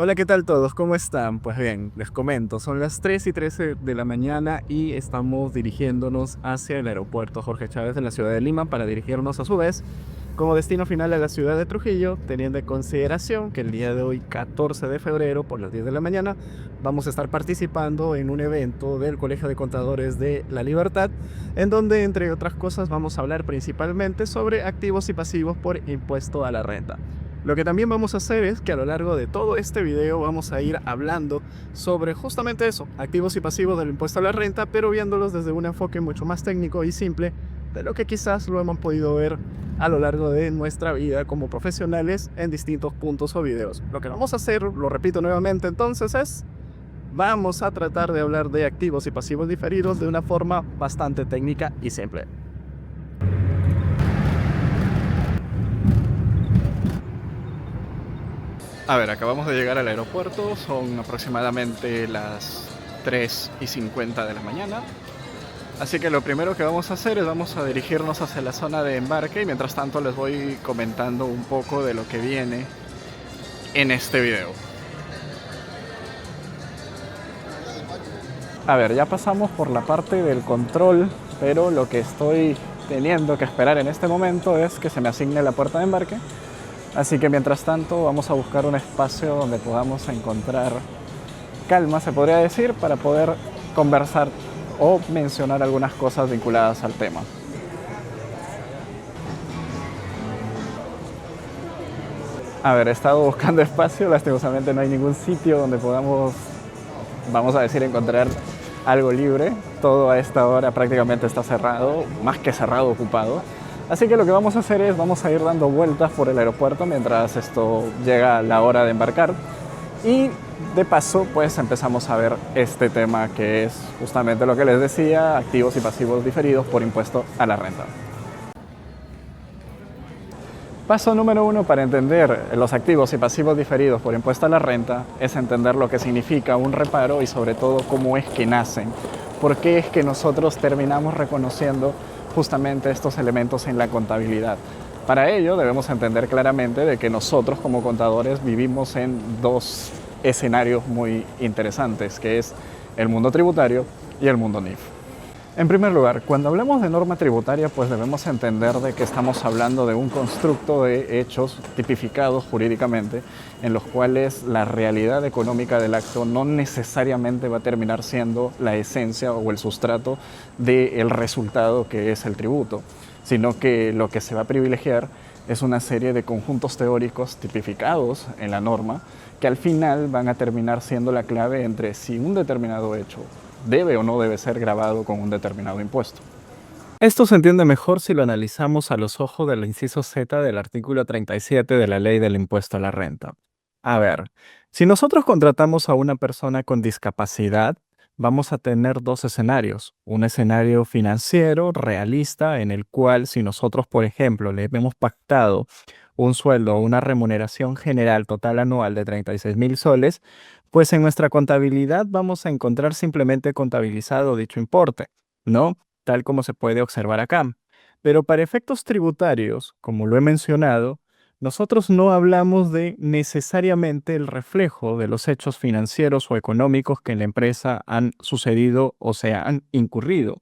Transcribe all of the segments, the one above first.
Hola, ¿qué tal todos? ¿Cómo están? Pues bien, les comento, son las 3:13 de la mañana y estamos dirigiéndonos hacia el aeropuerto Jorge Chávez en la ciudad de Lima para dirigirnos a su vez como destino final a la ciudad de Trujillo, teniendo en consideración que el día de hoy, 14 de febrero, por las 10 de la mañana, vamos a estar participando en un evento del Colegio de Contadores de La Libertad, en donde, entre otras cosas, vamos a hablar principalmente sobre activos y pasivos por impuesto a la renta. Lo que también vamos a hacer es que a lo largo de todo este video vamos a ir hablando sobre justamente eso, activos y pasivos del impuesto a la renta, pero viéndolos desde un enfoque mucho más técnico y simple de lo que quizás lo hemos podido ver a lo largo de nuestra vida como profesionales en distintos puntos o videos. Lo que vamos a hacer, lo repito nuevamente entonces, vamos a tratar de hablar de activos y pasivos diferidos de una forma bastante técnica y simple. A ver, acabamos de llegar al aeropuerto, son aproximadamente las 3:50 de la mañana. Así que lo primero que vamos a hacer es vamos a dirigirnos hacia la zona de embarque y mientras tanto les voy comentando un poco de lo que viene en este video. A ver, ya pasamos por la parte del control, pero lo que estoy teniendo que esperar en este momento es que se me asigne la puerta de embarque. Así que mientras tanto vamos a buscar un espacio donde podamos encontrar calma, se podría decir, para poder conversar o mencionar algunas cosas vinculadas al tema. A ver, he estado buscando espacio, lastimosamente no hay ningún sitio donde podamos, vamos a decir, encontrar algo libre. Todo a esta hora prácticamente está cerrado, más que cerrado, ocupado. Así que lo que vamos a hacer es, vamos a ir dando vueltas por el aeropuerto mientras esto llega la hora de embarcar. Y de paso, pues empezamos a ver este tema que es justamente lo que les decía, activos y pasivos diferidos por impuesto a la renta. Paso número 1 para entender los activos y pasivos diferidos por impuesto a la renta es entender lo que significa un reparo y sobre todo cómo es que nacen. ¿Por qué es que nosotros terminamos reconociendo justamente estos elementos en la contabilidad? Para ello debemos entender claramente de que nosotros como contadores vivimos en dos escenarios muy interesantes, que es el mundo tributario y el mundo NIF. En primer lugar, cuando hablamos de norma tributaria, pues debemos entender de que estamos hablando de un constructo de hechos tipificados jurídicamente, en los cuales la realidad económica del acto no necesariamente va a terminar siendo la esencia o el sustrato del resultado que es el tributo, sino que lo que se va a privilegiar es una serie de conjuntos teóricos tipificados en la norma que al final van a terminar siendo la clave entre si un determinado hecho debe o no debe ser grabado con un determinado impuesto. Esto se entiende mejor si lo analizamos a los ojos del inciso Z del artículo 37 de la Ley del Impuesto a la Renta. A ver, si nosotros contratamos a una persona con discapacidad, vamos a tener dos escenarios. Un escenario financiero realista en el cual si nosotros, por ejemplo, le hemos pactado un sueldo o una remuneración general total anual de 36.000 soles, pues en nuestra contabilidad vamos a encontrar simplemente contabilizado dicho importe, ¿no? Tal como se puede observar acá. Pero para efectos tributarios, como lo he mencionado, nosotros no hablamos de necesariamente el reflejo de los hechos financieros o económicos que en la empresa han sucedido o se han incurrido,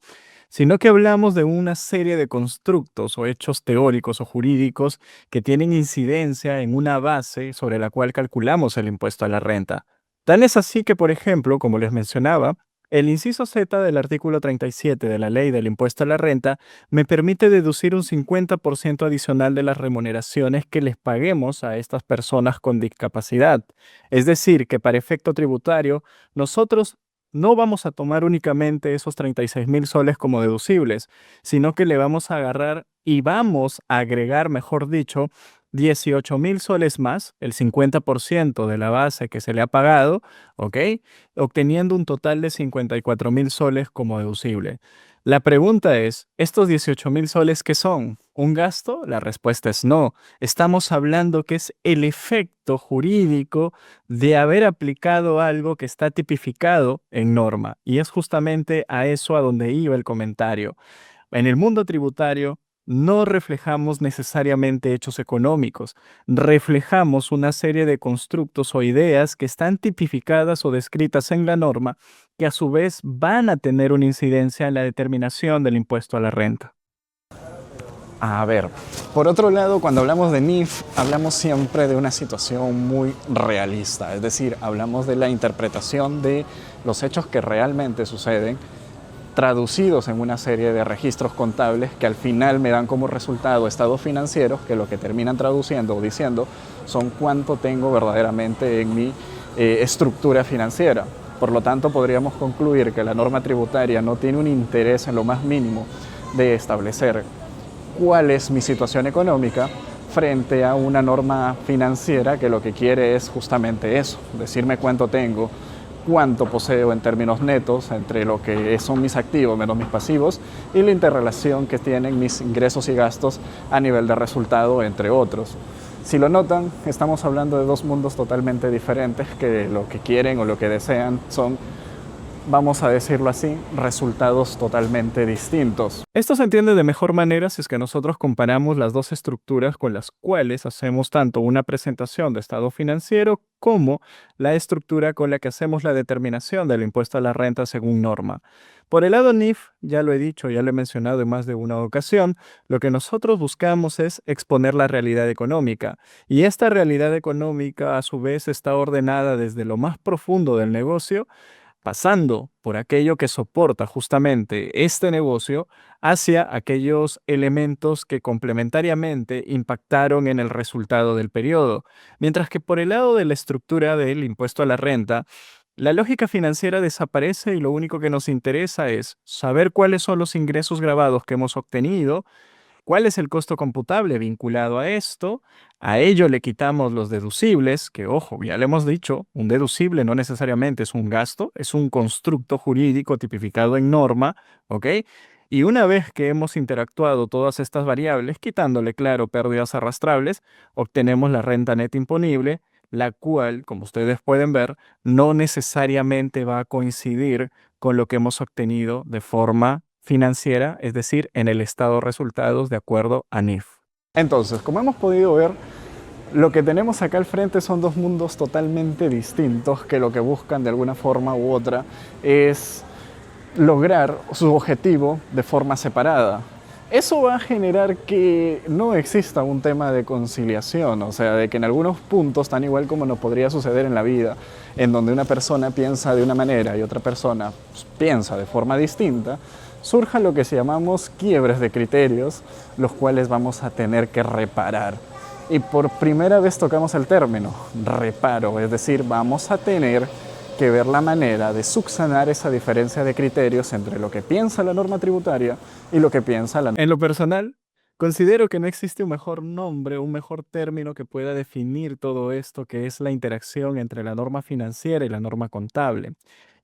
sino que hablamos de una serie de constructos o hechos teóricos o jurídicos que tienen incidencia en una base sobre la cual calculamos el impuesto a la renta. Tan es así que, por ejemplo, como les mencionaba, el inciso Z del artículo 37 de la Ley del Impuesto a la Renta me permite deducir un 50% adicional de las remuneraciones que les paguemos a estas personas con discapacidad. Es decir, que para efecto tributario, nosotros no vamos a tomar únicamente esos 36.000 soles como deducibles, sino que le vamos a agarrar y vamos a agregar, mejor dicho, 18.000 soles más, el 50% de la base que se le ha pagado, ¿ok? Obteniendo un total de 54.000 soles como deducible. La pregunta es, ¿estos 18.000 soles qué son? ¿Un gasto? La respuesta es no. Estamos hablando que es el efecto jurídico de haber aplicado algo que está tipificado en norma. Y es justamente a eso a donde iba el comentario. En el mundo tributario, no reflejamos necesariamente hechos económicos, reflejamos una serie de constructos o ideas que están tipificadas o descritas en la norma, que a su vez van a tener una incidencia en la determinación del impuesto a la renta. A ver, por otro lado, cuando hablamos de NIF, hablamos siempre de una situación muy realista, es decir, hablamos de la interpretación de los hechos que realmente suceden, traducidos en una serie de registros contables que al final me dan como resultado estados financieros que lo que terminan traduciendo o diciendo son cuánto tengo verdaderamente en mi estructura financiera. Por lo tanto, podríamos concluir que la norma tributaria no tiene un interés en lo más mínimo de establecer cuál es mi situación económica frente a una norma financiera que lo que quiere es justamente eso, decirme cuánto tengo, cuánto poseo en términos netos entre lo que son mis activos menos mis pasivos y la interrelación que tienen mis ingresos y gastos a nivel de resultado, entre otros. Si lo notan, estamos hablando de dos mundos totalmente diferentes que lo que quieren o lo que desean son, vamos a decirlo así, resultados totalmente distintos. Esto se entiende de mejor manera si es que nosotros comparamos las dos estructuras con las cuales hacemos tanto una presentación de estado financiero como la estructura con la que hacemos la determinación del impuesto a la renta según norma. Por el lado NIF, ya lo he dicho, ya lo he mencionado en más de una ocasión, lo que nosotros buscamos es exponer la realidad económica. Y esta realidad económica a su vez está ordenada desde lo más profundo del negocio, pasando por aquello que soporta justamente este negocio hacia aquellos elementos que complementariamente impactaron en el resultado del periodo. Mientras que por el lado de la estructura del impuesto a la renta, la lógica financiera desaparece y lo único que nos interesa es saber cuáles son los ingresos grabados que hemos obtenido. ¿Cuál es el costo computable vinculado a esto? A ello le quitamos los deducibles, que ojo, ya le hemos dicho, un deducible no necesariamente es un gasto, es un constructo jurídico tipificado en norma, ¿ok? Y una vez que hemos interactuado todas estas variables, quitándole, claro, pérdidas arrastrables, obtenemos la renta neta imponible, la cual, como ustedes pueden ver, no necesariamente va a coincidir con lo que hemos obtenido de forma financiera, es decir, en el estado de resultados de acuerdo a NIF. Entonces, como hemos podido ver, lo que tenemos acá al frente son dos mundos totalmente distintos que lo que buscan de alguna forma u otra es lograr su objetivo de forma separada. Eso va a generar que no exista un tema de conciliación, o sea, de que en algunos puntos, tan igual como nos podría suceder en la vida, en donde una persona piensa de una manera y otra persona piensa de forma distinta, surjan lo que se llamamos quiebres de criterios, los cuales vamos a tener que reparar. Y por primera vez tocamos el término reparo, es decir, vamos a tener que ver la manera de subsanar esa diferencia de criterios entre lo que piensa la norma tributaria y lo que piensa la... En lo personal, considero que no existe un mejor nombre, un mejor término que pueda definir todo esto, que es la interacción entre la norma financiera y la norma contable.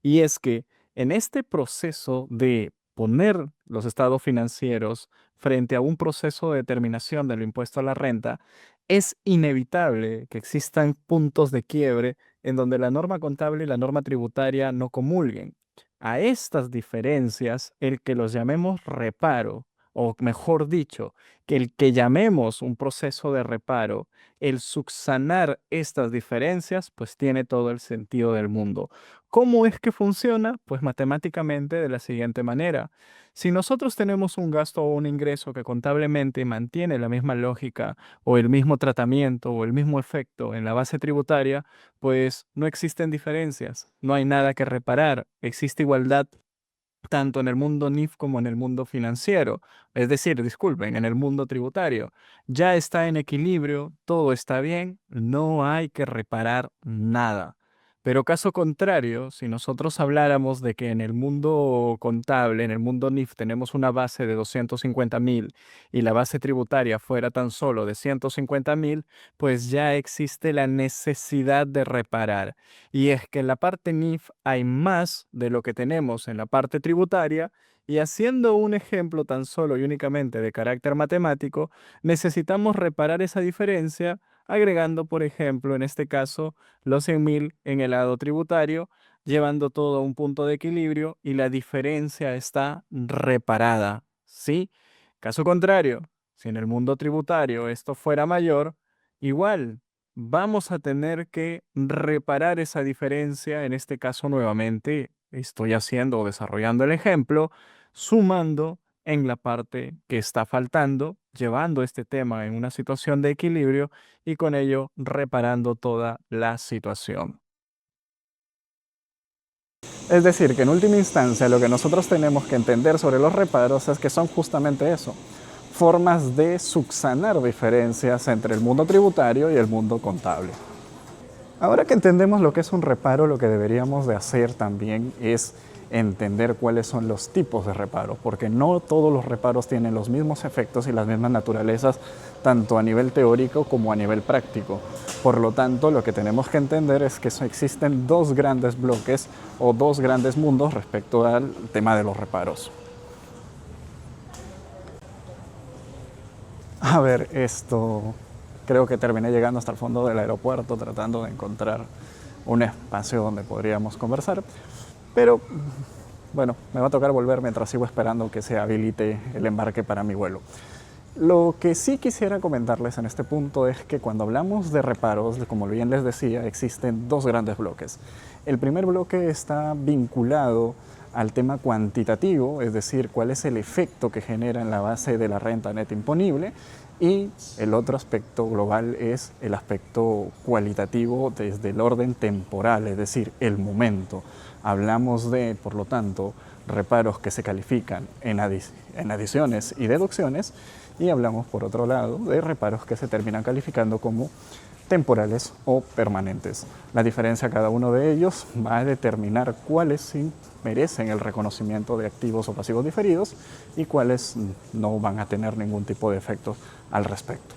Y es que en este proceso de poner los estados financieros frente a un proceso de determinación del impuesto a la renta, es inevitable que existan puntos de quiebre en donde la norma contable y la norma tributaria no comulguen. A estas diferencias, el que los llamemos reparo, o mejor dicho, que el que llamemos un proceso de reparo, el subsanar estas diferencias, pues tiene todo el sentido del mundo. ¿Cómo es que funciona? Pues matemáticamente de la siguiente manera. Si nosotros tenemos un gasto o un ingreso que contablemente mantiene la misma lógica o el mismo tratamiento o el mismo efecto en la base tributaria, pues no existen diferencias, no hay nada que reparar, existe igualdad tanto en el mundo NIF como en el mundo financiero, es decir, disculpen, en el mundo tributario. Ya está en equilibrio, todo está bien, no hay que reparar nada. Pero caso contrario, si nosotros habláramos de que en el mundo contable, en el mundo NIF, tenemos una base de 250.000 y la base tributaria fuera tan solo de 150.000, pues ya existe la necesidad de reparar. Y es que en la parte NIF hay más de lo que tenemos en la parte tributaria, y haciendo un ejemplo tan solo y únicamente de carácter matemático, necesitamos reparar esa diferencia agregando, por ejemplo, en este caso, los 100.000 en el lado tributario, llevando todo a un punto de equilibrio y la diferencia está reparada, ¿sí? Caso contrario, si en el mundo tributario esto fuera mayor, igual vamos a tener que reparar esa diferencia. En este caso, nuevamente, estoy haciendo o desarrollando el ejemplo, sumando en la parte que está faltando, llevando este tema en una situación de equilibrio y con ello reparando toda la situación. Es decir, que en última instancia lo que nosotros tenemos que entender sobre los reparos es que son justamente eso, formas de subsanar diferencias entre el mundo tributario y el mundo contable. Ahora que entendemos lo que es un reparo, lo que deberíamos de hacer también es entender cuáles son los tipos de reparos, porque no todos los reparos tienen los mismos efectos y las mismas naturalezas, tanto a nivel teórico como a nivel práctico. Por lo tanto, lo que tenemos que entender es que existen dos grandes bloques o dos grandes mundos respecto al tema de los reparos. A ver, creo que terminé llegando hasta el fondo del aeropuerto tratando de encontrar un espacio donde podríamos conversar, pero bueno, me va a tocar volver mientras sigo esperando que se habilite el embarque para mi vuelo. Lo que sí quisiera comentarles en este punto es que cuando hablamos de reparos, como bien les decía, existen dos grandes bloques. El primer bloque está vinculado al tema cuantitativo, es decir, cuál es el efecto que genera en la base de la renta neta imponible, y el otro aspecto global es el aspecto cualitativo desde el orden temporal, es decir, el momento. Hablamos de, por lo tanto, reparos que se califican en adiciones y deducciones, y hablamos, por otro lado, de reparos que se terminan calificando como temporales o permanentes. La diferencia cada uno de ellos va a determinar cuáles sí merecen el reconocimiento de activos o pasivos diferidos y cuáles no van a tener ningún tipo de efectos al respecto.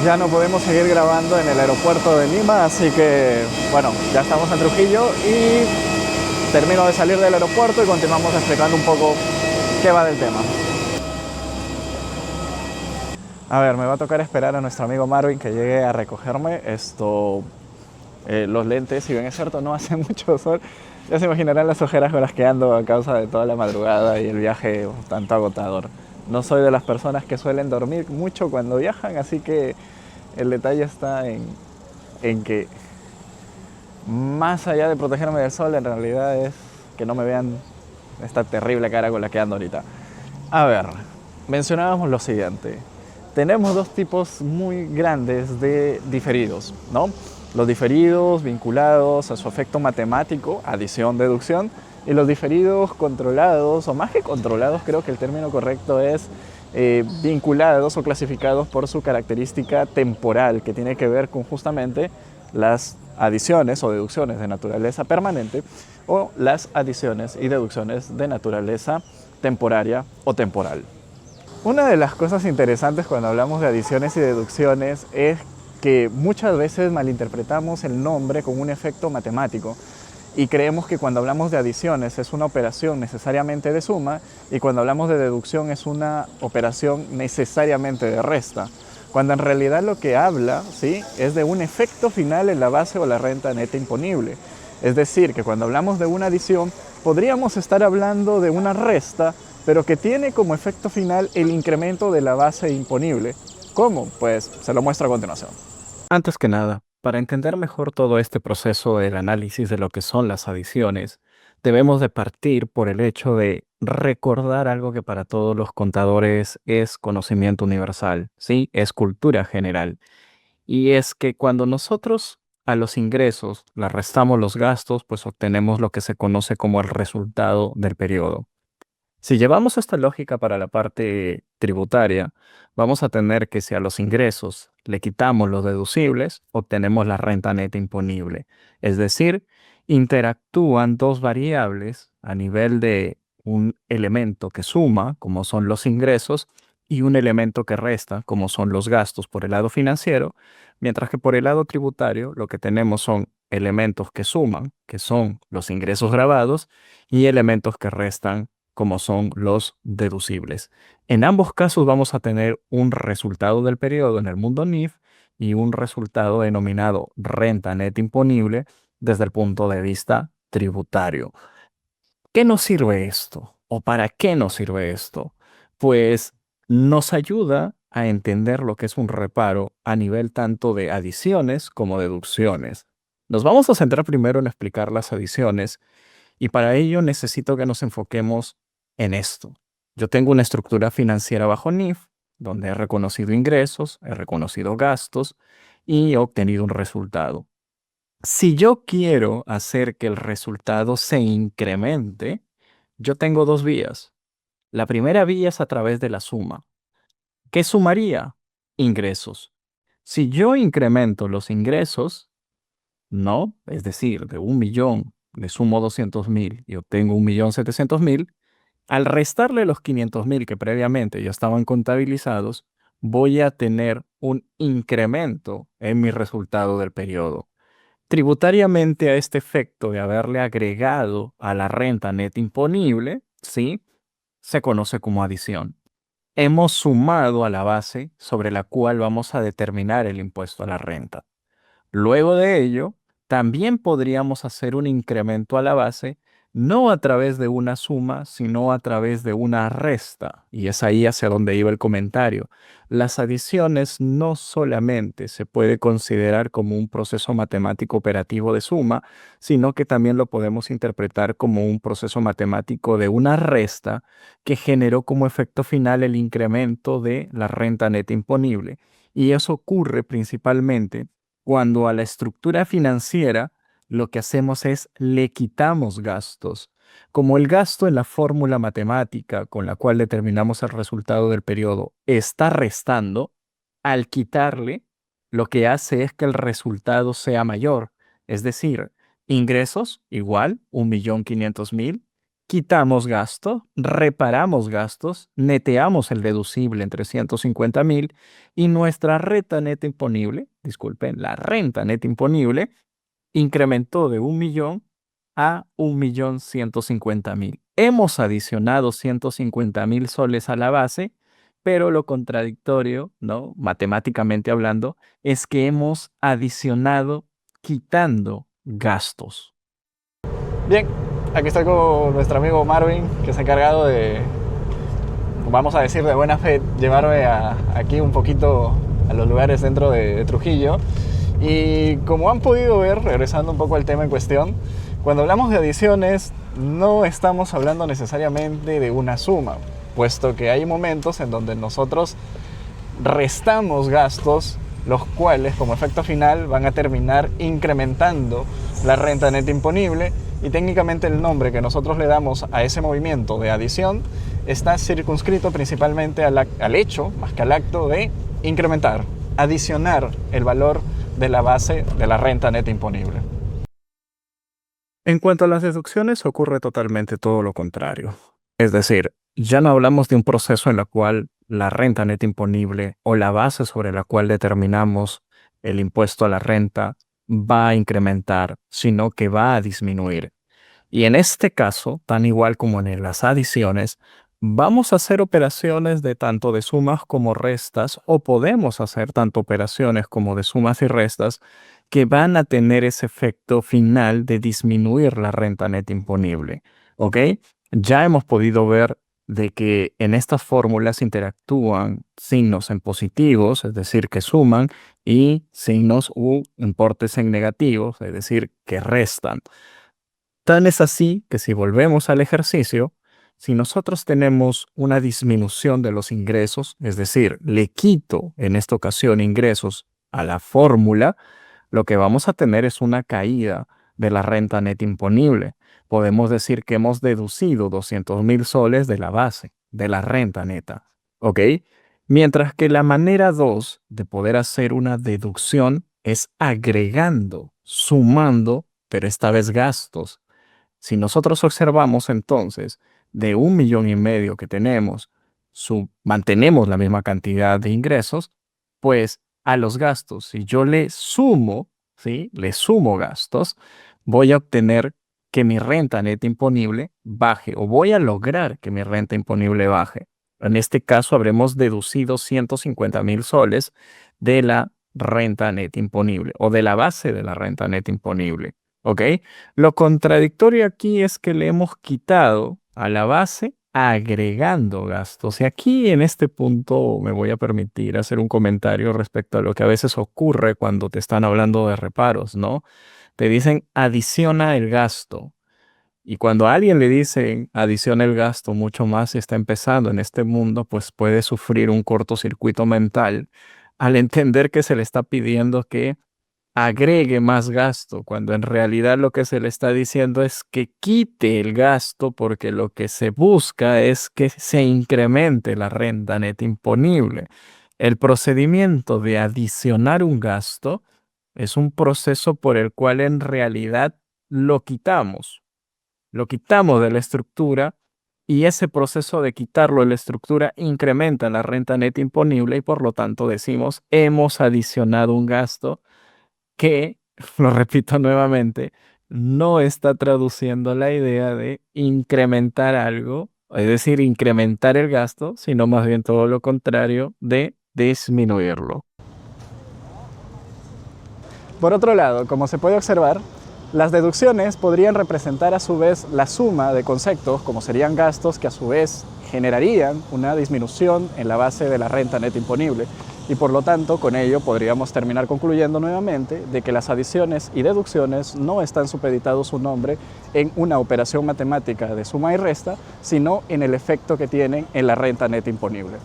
Ya no podemos seguir grabando en el aeropuerto de Lima, así que bueno, ya estamos en Trujillo y termino de salir del aeropuerto y continuamos explicando un poco qué va del tema. A ver, me va a tocar esperar a nuestro amigo Marvin que llegue a recogerme. Los lentes, si bien es cierto, no hace mucho sol. Ya se imaginarán las ojeras con las que ando a causa de toda la madrugada y el viaje tanto agotador. No soy de las personas que suelen dormir mucho cuando viajan, así que el detalle está en que más allá de protegerme del sol, en realidad es que no me vean esta terrible cara con la que ando ahorita. A ver, mencionábamos lo siguiente. Tenemos dos tipos muy grandes de diferidos, ¿no? Los diferidos vinculados a su efecto matemático, adición, deducción, y los diferidos controlados, o más que controlados, creo que el término correcto es vinculados o clasificados por su característica temporal, que tiene que ver con justamente las adiciones o deducciones de naturaleza permanente o las adiciones y deducciones de naturaleza temporaria o temporal. Una de las cosas interesantes cuando hablamos de adiciones y deducciones es que muchas veces malinterpretamos el nombre con un efecto matemático y creemos que cuando hablamos de adiciones es una operación necesariamente de suma y cuando hablamos de deducción es una operación necesariamente de resta, cuando en realidad lo que habla, ¿sí?, es de un efecto final en la base o la renta neta imponible. Es decir, que cuando hablamos de una adición podríamos estar hablando de una resta, pero que tiene como efecto final el incremento de la base imponible. ¿Cómo? Pues se lo muestro a continuación. Antes que nada, para entender mejor todo este proceso del análisis de lo que son las adiciones, debemos de partir por el hecho de recordar algo que para todos los contadores es conocimiento universal, ¿sí? Es cultura general. Y es que cuando nosotros a los ingresos le restamos los gastos, pues obtenemos lo que se conoce como el resultado del periodo. Si llevamos esta lógica para la parte tributaria, vamos a tener que si a los ingresos le quitamos los deducibles, obtenemos la renta neta imponible. Es decir, interactúan dos variables a nivel de un elemento que suma, como son los ingresos, y un elemento que resta, como son los gastos por el lado financiero, mientras que por el lado tributario lo que tenemos son elementos que suman, que son los ingresos grabados, y elementos que restan como son los deducibles. En ambos casos vamos a tener un resultado del periodo en el mundo NIF y un resultado denominado renta neta imponible desde el punto de vista tributario. ¿Qué nos sirve esto? ¿O para qué nos sirve esto? Pues nos ayuda a entender lo que es un reparo a nivel tanto de adiciones como deducciones. Nos vamos a centrar primero en explicar las adiciones y para ello necesito que nos enfoquemos en esto. Yo tengo una estructura financiera bajo NIF, donde he reconocido ingresos, he reconocido gastos y he obtenido un resultado. Si yo quiero hacer que el resultado se incremente, yo tengo dos vías. La primera vía es a través de la suma. ¿Qué sumaría? Ingresos. Si yo incremento los ingresos, no, es decir, de 1.000.000 le sumo 200.000 y obtengo 1.700.000, al restarle los 500.000 que previamente ya estaban contabilizados, voy a tener un incremento en mi resultado del periodo. Tributariamente a este efecto de haberle agregado a la renta neta imponible, ¿sí? Se conoce como adición. Hemos sumado a la base sobre la cual vamos a determinar el impuesto a la renta. Luego de ello, también podríamos hacer un incremento a la base, no a través de una suma, sino a través de una resta. Y es ahí hacia donde iba el comentario. Las adiciones no solamente se puede considerar como un proceso matemático operativo de suma, sino que también lo podemos interpretar como un proceso matemático de una resta que generó como efecto final el incremento de la renta neta imponible. Y eso ocurre principalmente cuando a la estructura financiera lo que hacemos es le quitamos gastos. Como el gasto en la fórmula matemática con la cual determinamos el resultado del periodo está restando, al quitarle, lo que hace es que el resultado sea mayor. Es decir, ingresos igual 1.500.000, quitamos gasto, reparamos gastos, neteamos el deducible en 350.000 y nuestra renta neta imponible, disculpen, la renta neta imponible incrementó de 1.000.000 a 1.150.000. Hemos adicionado 150.000 soles a la base, pero lo contradictorio, ¿no? Matemáticamente hablando, es que hemos adicionado quitando gastos. Bien, aquí estoy con nuestro amigo Marvin, que se ha encargado de, vamos a decir de buena fe, llevarme aquí un poquito a los lugares dentro de Trujillo. Y como han podido ver, regresando un poco al tema en cuestión, cuando hablamos de adiciones no estamos hablando necesariamente de una suma, puesto que hay momentos en donde nosotros restamos gastos, los cuales como efecto final van a terminar incrementando la renta neta imponible, y técnicamente el nombre que nosotros le damos a ese movimiento de adición está circunscrito principalmente al hecho, más que al acto de incrementar, adicionar el valor de la base de la renta neta imponible. En cuanto a las deducciones, ocurre totalmente todo lo contrario. Es decir, ya no hablamos de un proceso en el cual la renta neta imponible o la base sobre la cual determinamos el impuesto a la renta va a incrementar, sino que va a disminuir. Y en este caso, tan igual como en las adiciones, vamos a hacer operaciones de tanto de sumas como restas, o podemos hacer tanto operaciones como de sumas y restas que van a tener ese efecto final de disminuir la renta neta imponible. ¿Ok? Ya hemos podido ver de que en estas fórmulas interactúan signos en positivos, es decir, que suman, y signos u importes en negativos, es decir, que restan. Tan es así que si volvemos al ejercicio, si nosotros tenemos una disminución de los ingresos, es decir, le quito en esta ocasión ingresos a la fórmula, lo que vamos a tener es una caída de la renta neta imponible. Podemos decir que hemos deducido 200.000 soles de la base, de la renta neta. ¿Ok? Mientras que la manera 2 de poder hacer una deducción es agregando, sumando, pero esta vez gastos. Si nosotros observamos entonces de 1.500.000 que tenemos, mantenemos la misma cantidad de ingresos, pues a los gastos, si yo le sumo, ¿sí? Le sumo gastos, voy a obtener que mi renta neta imponible baje, o voy a lograr que mi renta imponible baje. En este caso habremos deducido 150.000 soles de la renta neta imponible o de la base de la renta neta imponible. ¿Ok? Lo contradictorio aquí es que le hemos quitado a la base agregando gastos. Y aquí en este punto me voy a permitir hacer un comentario respecto a lo que a veces ocurre cuando te están hablando de reparos, ¿no? Te dicen adiciona el gasto. Y cuando a alguien le dicen adiciona el gasto mucho más si está empezando en este mundo, pues puede sufrir un cortocircuito mental al entender que se le está pidiendo que agregue más gasto, cuando en realidad lo que se le está diciendo es que quite el gasto porque lo que se busca es que se incremente la renta neta imponible. El procedimiento de adicionar un gasto es un proceso por el cual en realidad lo quitamos. Lo quitamos de la estructura y ese proceso de quitarlo de la estructura incrementa la renta neta imponible y por lo tanto decimos hemos adicionado un gasto que, lo repito nuevamente, no está traduciendo la idea de incrementar algo, es decir, incrementar el gasto, sino más bien todo lo contrario, de disminuirlo. Por otro lado, como se puede observar, las deducciones podrían representar a su vez la suma de conceptos, como serían gastos, que a su vez generarían una disminución en la base de la renta neta imponible. Y por lo tanto, con ello podríamos terminar concluyendo nuevamente de que las adiciones y deducciones no están supeditados su nombre en una operación matemática de suma y resta, sino en el efecto que tienen en la renta neta imponible.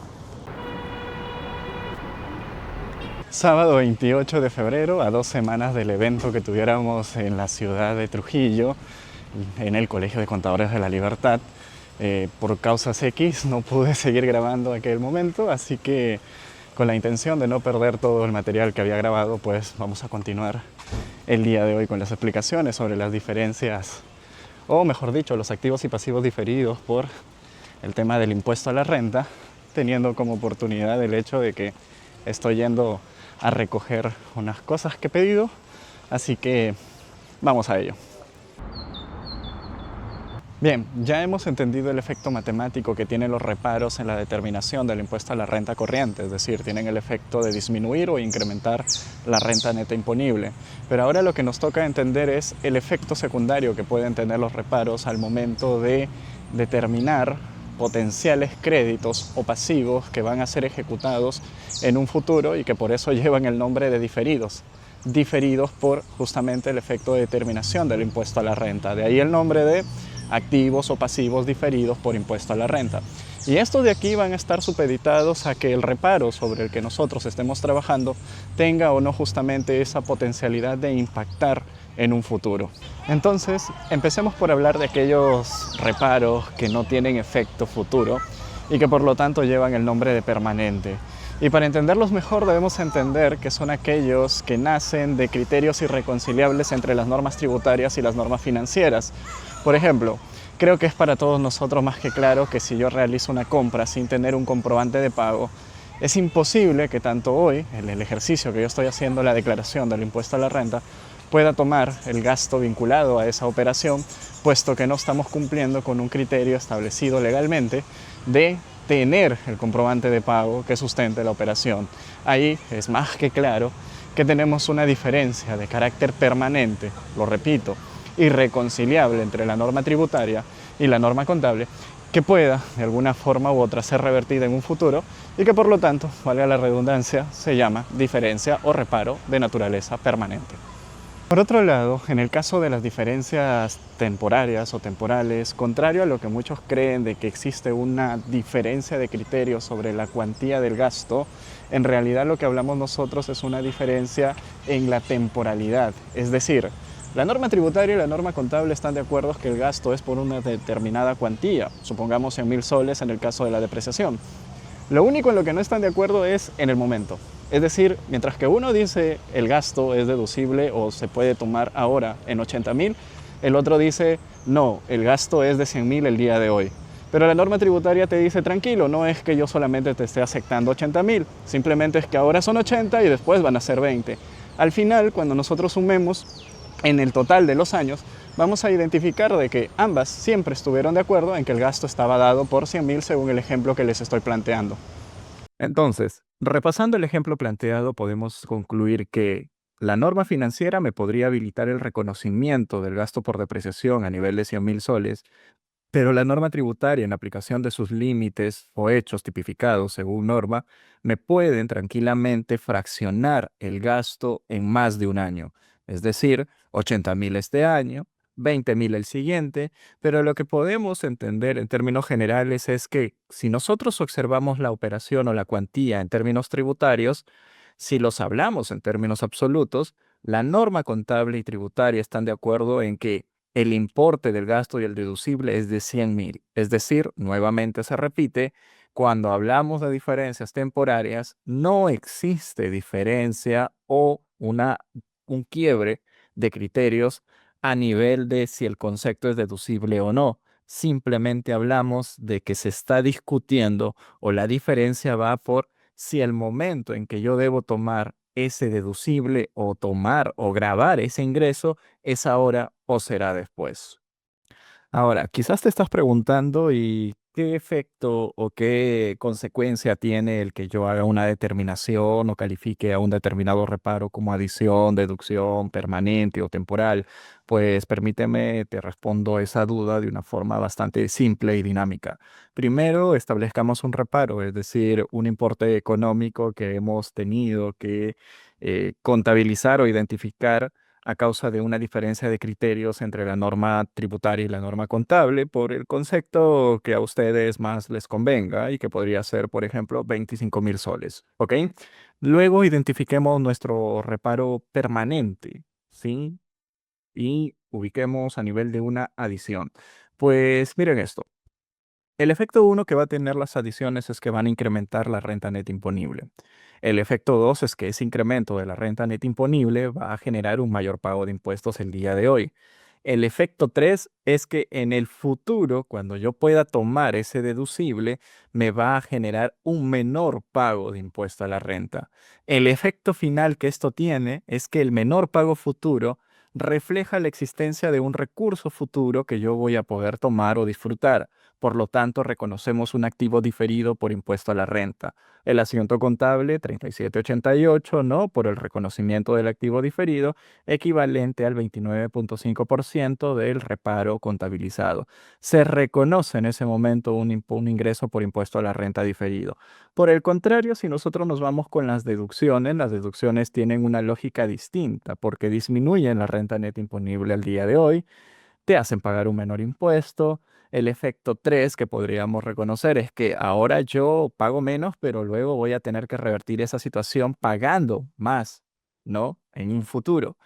Sábado 28 de febrero, a 2 semanas del evento que tuviéramos en la ciudad de Trujillo, en el Colegio de Contadores de la Libertad. Por causas X no pude seguir grabando aquel momento, así que con la intención de no perder todo el material que había grabado, pues vamos a continuar el día de hoy con las explicaciones sobre las diferencias, o mejor dicho, los activos y pasivos diferidos por el tema del impuesto a la renta, teniendo como oportunidad el hecho de que estoy yendo a recoger unas cosas que he pedido, así que vamos a ello. Bien, ya hemos entendido el efecto matemático que tienen los reparos en la determinación del impuesto a la renta corriente, es decir, tienen el efecto de disminuir o incrementar la renta neta imponible. Pero ahora lo que nos toca entender es el efecto secundario que pueden tener los reparos al momento de determinar potenciales créditos o pasivos que van a ser ejecutados en un futuro y que por eso llevan el nombre de diferidos. Diferidos por justamente el efecto de determinación del impuesto a la renta. De ahí el nombre de activos o pasivos diferidos por impuesto a la renta. Y estos de aquí van a estar supeditados a que el reparo sobre el que nosotros estemos trabajando tenga o no justamente esa potencialidad de impactar en un futuro. Entonces, empecemos por hablar de aquellos reparos que no tienen efecto futuro y que por lo tanto llevan el nombre de permanente. Y para entenderlos mejor debemos entender que son aquellos que nacen de criterios irreconciliables entre las normas tributarias y las normas financieras. Por ejemplo, creo que es para todos nosotros más que claro que si yo realizo una compra sin tener un comprobante de pago, es imposible que tanto hoy, en el ejercicio que yo estoy haciendo la declaración del impuesto a la renta, pueda tomar el gasto vinculado a esa operación, puesto que no estamos cumpliendo con un criterio establecido legalmente de tener el comprobante de pago que sustente la operación. Ahí es más que claro que tenemos una diferencia de carácter permanente, lo repito, irreconciliable entre la norma tributaria y la norma contable, que pueda de alguna forma u otra ser revertida en un futuro y que por lo tanto, valga la redundancia, se llama diferencia o reparo de naturaleza permanente. Por otro lado, en el caso de las diferencias temporarias o temporales, contrario a lo que muchos creen de que existe una diferencia de criterios sobre la cuantía del gasto, en realidad lo que hablamos nosotros es una diferencia en la temporalidad. Es decir, la norma tributaria y la norma contable están de acuerdo que el gasto es por una determinada cuantía, supongamos 100.000 soles en el caso de la depreciación. Lo único en lo que no están de acuerdo es en el momento. Es decir, mientras que uno dice el gasto es deducible o se puede tomar ahora en 80.000, el otro dice no, el gasto es de 100.000 el día de hoy. Pero la norma tributaria te dice tranquilo, no es que yo solamente te esté aceptando 80.000, simplemente es que ahora son 80 y después van a ser 20. Al final, cuando nosotros sumemos en el total de los años, vamos a identificar de que ambas siempre estuvieron de acuerdo en que el gasto estaba dado por 100.000 según el ejemplo que les estoy planteando. Entonces, repasando el ejemplo planteado, podemos concluir que La norma financiera me podría habilitar el reconocimiento del gasto por depreciación a nivel de 100.000 soles, pero la norma tributaria, en aplicación de sus límites o hechos tipificados según norma, me pueden tranquilamente fraccionar el gasto en más de un año. Es decir, 80.000 este año, 20.000 el siguiente, pero lo que podemos entender en términos generales es que si nosotros observamos la operación o la cuantía en términos tributarios, si los hablamos en términos absolutos, la norma contable y tributaria están de acuerdo en que el importe del gasto y el deducible es de 100.000. Es decir, nuevamente se repite, cuando hablamos de diferencias temporarias, no existe diferencia o un quiebre de criterios a nivel de si el concepto es deducible o no. Simplemente hablamos de que se está discutiendo o la diferencia va por si el momento en que yo debo tomar ese deducible o tomar o grabar ese ingreso es ahora o será después. Ahora, quizás te estás preguntando y qué efecto o qué consecuencia tiene el que yo haga una determinación o califique a un determinado reparo como adición, deducción, permanente o temporal. Pues permíteme, te respondo esa duda de una forma bastante simple y dinámica. Primero, establezcamos un reparo, es decir, un importe económico que hemos tenido que contabilizar o identificar a causa de una diferencia de criterios entre la norma tributaria y la norma contable por el concepto que a ustedes más les convenga y que podría ser, por ejemplo, 25.000 soles, ¿ok? Luego identifiquemos nuestro reparo permanente, ¿sí? Y ubiquemos a nivel de una adición. Pues miren esto. El efecto uno que va a tener las adiciones es que van a incrementar la renta neta imponible. El efecto 2 es que ese incremento de la renta neta imponible va a generar un mayor pago de impuestos el día de hoy. El efecto 3 es que en el futuro, cuando yo pueda tomar ese deducible, me va a generar un menor pago de impuesto a la renta. El efecto final que esto tiene es que el menor pago futuro refleja la existencia de un recurso futuro que yo voy a poder tomar o disfrutar. Por lo tanto, reconocemos un activo diferido por impuesto a la renta. El asiento contable 3788, ¿no? Por el reconocimiento del activo diferido, equivalente al 29.5% del reparo contabilizado. Se reconoce en ese momento un ingreso por impuesto a la renta diferido. Por el contrario, si nosotros nos vamos con las deducciones tienen una lógica distinta porque disminuyen la renta neta imponible al día de hoy, te hacen pagar un menor impuesto. El efecto 3 que podríamos reconocer es que ahora yo pago menos, pero luego voy a tener que revertir esa situación pagando más, ¿no? En un futuro.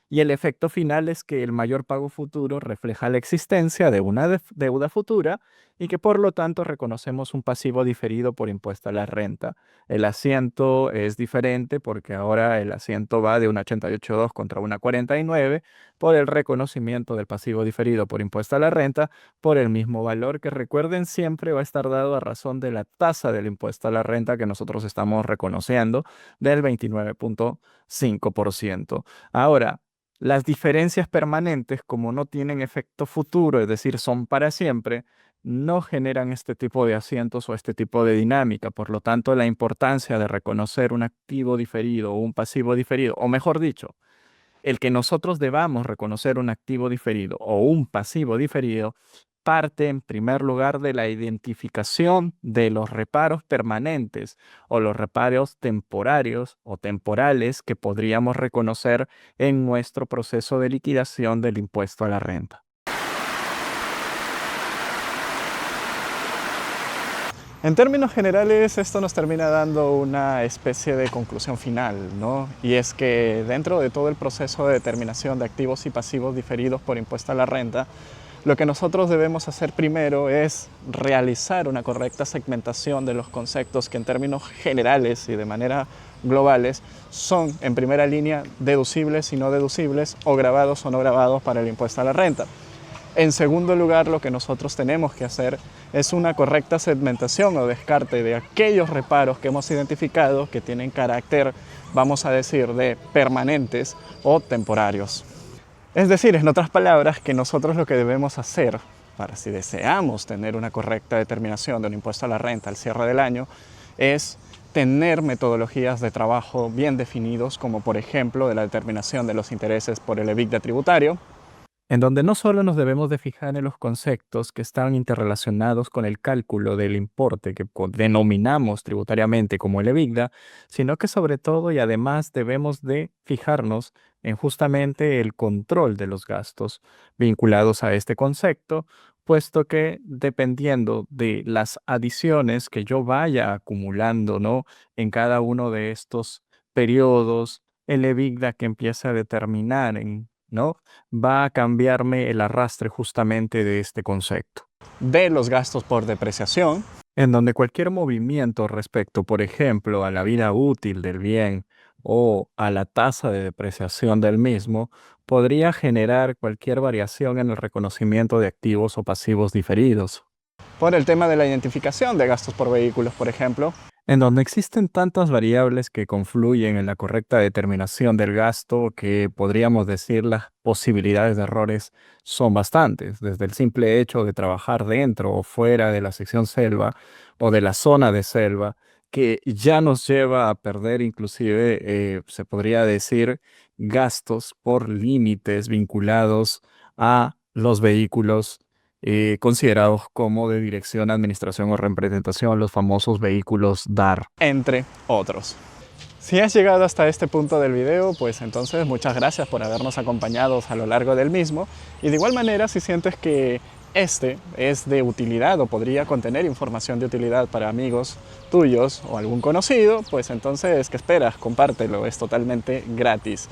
Y el efecto final es que el mayor pago futuro refleja la existencia de una deuda futura y que por lo tanto reconocemos un pasivo diferido por impuesto a la renta. El asiento es diferente porque ahora el asiento va de una 88.2 contra una 49 por el reconocimiento del pasivo diferido por impuesto a la renta por el mismo valor que recuerden siempre va a estar dado a razón de la tasa del impuesto a la renta que nosotros estamos reconociendo del 29.5%. Ahora, las diferencias permanentes, como no tienen efecto futuro, es decir, son para siempre, no generan este tipo de asientos o este tipo de dinámica. Por lo tanto, la importancia de reconocer un activo diferido o un pasivo diferido, o mejor dicho, el que nosotros debamos reconocer un activo diferido o un pasivo diferido parte en primer lugar de la identificación de los reparos permanentes o los reparos temporarios o temporales que podríamos reconocer en nuestro proceso de liquidación del impuesto a la renta. En términos generales, esto nos termina dando una especie de conclusión final, ¿no? Y es que dentro de todo el proceso de determinación de activos y pasivos diferidos por impuesto a la renta, lo que nosotros debemos hacer primero es realizar una correcta segmentación de los conceptos que en términos generales y de manera globales son en primera línea deducibles y no deducibles o grabados o no grabados para el impuesto a la renta. En segundo lugar, lo que nosotros tenemos que hacer es una correcta segmentación o descarte de aquellos reparos que hemos identificado que tienen carácter, vamos a decir, de permanentes o temporarios. Es decir, en otras palabras, que nosotros lo que debemos hacer para si deseamos tener una correcta determinación de un impuesto a la renta al cierre del año es tener metodologías de trabajo bien definidos, como por ejemplo de la determinación de los intereses por el EBITDA tributario, en donde no solo nos debemos de fijar en los conceptos que están interrelacionados con el cálculo del importe que denominamos tributariamente como el EBITDA, sino que sobre todo y además debemos de fijarnos en justamente el control de los gastos vinculados a este concepto, puesto que dependiendo de las adiciones que yo vaya acumulando, ¿no?, en cada uno de estos periodos, el EBITDA que empieza a determinar ¿no?, va a cambiarme el arrastre justamente de este concepto, de los gastos por depreciación, en donde cualquier movimiento respecto, por ejemplo, a la vida útil del bien o a la tasa de depreciación del mismo, podría generar cualquier variación en el reconocimiento de activos o pasivos diferidos. por el tema de la identificación de gastos por vehículos, por ejemplo, En donde existen tantas variables que confluyen en la correcta determinación del gasto que podríamos decir las posibilidades de errores son bastantes, desde el simple hecho de trabajar dentro o fuera de la sección selva o de la zona de selva, que ya nos lleva a perder inclusive, se podría decir, gastos por límites vinculados a los vehículos considerados como de dirección, administración o representación, los famosos vehículos DAR. entre otros. Si has llegado hasta este punto del video, pues entonces muchas gracias por habernos acompañado a lo largo del mismo. Y de igual manera, si sientes que este es de utilidad o podría contener información de utilidad para amigos tuyos o algún conocido, pues entonces, ¿qué esperas? Compártelo, es totalmente gratis.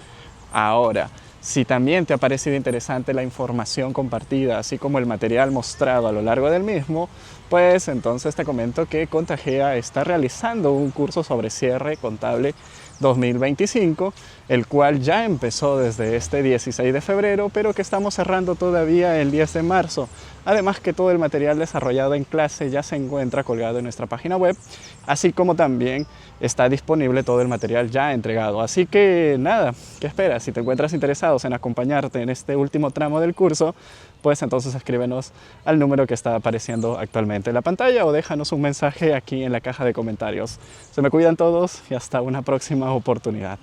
Ahora, si también te ha parecido interesante la información compartida, así como el material mostrado a lo largo del mismo, pues entonces te comento que Contagea está realizando un curso sobre cierre contable 2025, el cual ya empezó desde este 16 de febrero, pero que estamos cerrando todavía el 10 de marzo. Además que todo el material desarrollado en clase ya se encuentra colgado en nuestra página web, así como también está disponible todo el material ya entregado. Así que nada, ¿qué esperas? Si te encuentras interesados en acompañarte en este último tramo del curso, pues entonces escríbenos al número que está apareciendo actualmente en la pantalla o déjanos un mensaje aquí en la caja de comentarios. Se me cuidan todos y hasta una próxima oportunidad.